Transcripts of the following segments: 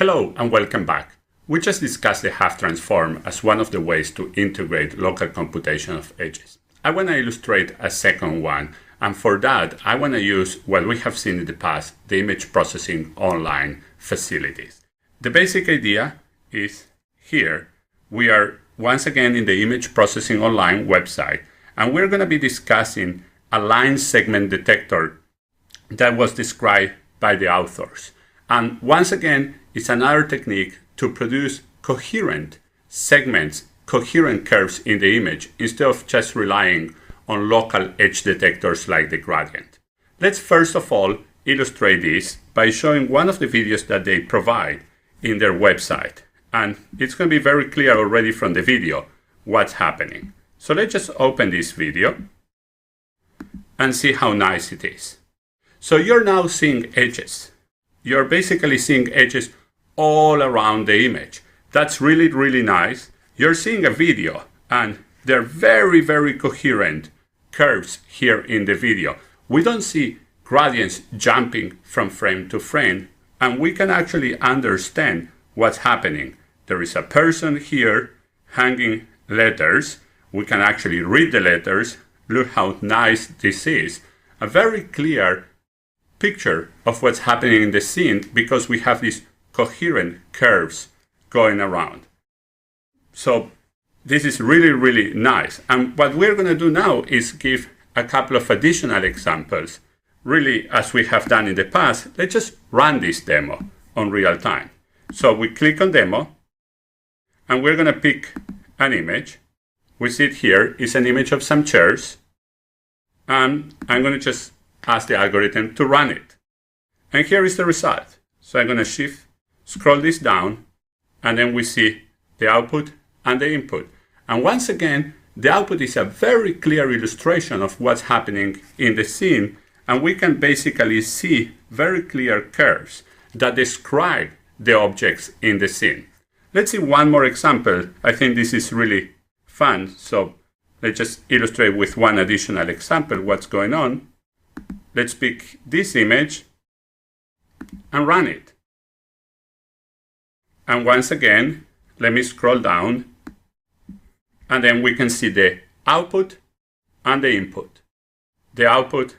Hello and welcome back. We just discussed the half transform as one of the ways to integrate local computation of edges. I want to illustrate a second one, and for that I want to use what we have seen in the past, the image processing online facilities. The basic idea is here. We are once again in the image processing online website, and we're going to be discussing a line segment detector that was described by the authors. And once again, it's another technique to produce coherent segments, coherent curves in the image, instead of just relying on local edge detectors like the gradient. Let's first of all illustrate this by showing one of the videos that they provide in their website. And it's going to be very clear already from the video what's happening. So let's just open this video and see how nice it is. So you're now seeing edges. You're basically seeing edges all around the image. That's really, really nice. You're seeing a video and they're very, very coherent curves here in the video. We don't see gradients jumping from frame to frame, and we can actually understand what's happening. There is a person here hanging letters. We can actually read the letters. Look how nice this is. A very clear picture of what's happening in the scene because we have these coherent curves going around. So this is really, really nice. And what we're going to do now is give a couple of additional examples. Really, as we have done in the past, let's just run this demo on real time. So we click on demo and we're going to pick an image. We see it here is an image of some chairs. And I'm going to just ask the algorithm to run it. And here is the result. So I'm going to scroll this down, and then we see the output and the input. And once again, the output is a very clear illustration of what's happening in the scene, and we can basically see very clear curves that describe the objects in the scene. Let's see one more example. I think this is really fun. So let's just illustrate with one additional example what's going on. Let's pick this image and run it. And once again, let me scroll down, and then we can see the output and the input. The output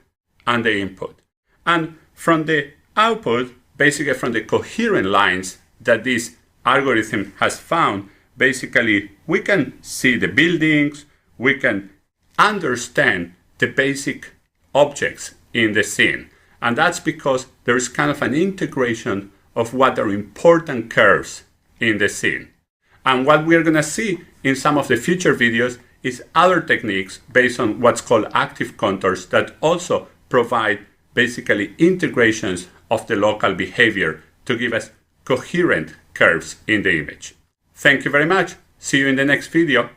and the input. And from the output, basically from the coherent lines that this algorithm has found, basically we can see the buildings, we can understand the basic objects in the scene. And that's because there is kind of an integration of what are important curves in the scene. And what we're going to see in some of the future videos is other techniques based on what's called active contours that also provide basically integrations of the local behavior to give us coherent curves in the image. Thank you very much. See you in the next video.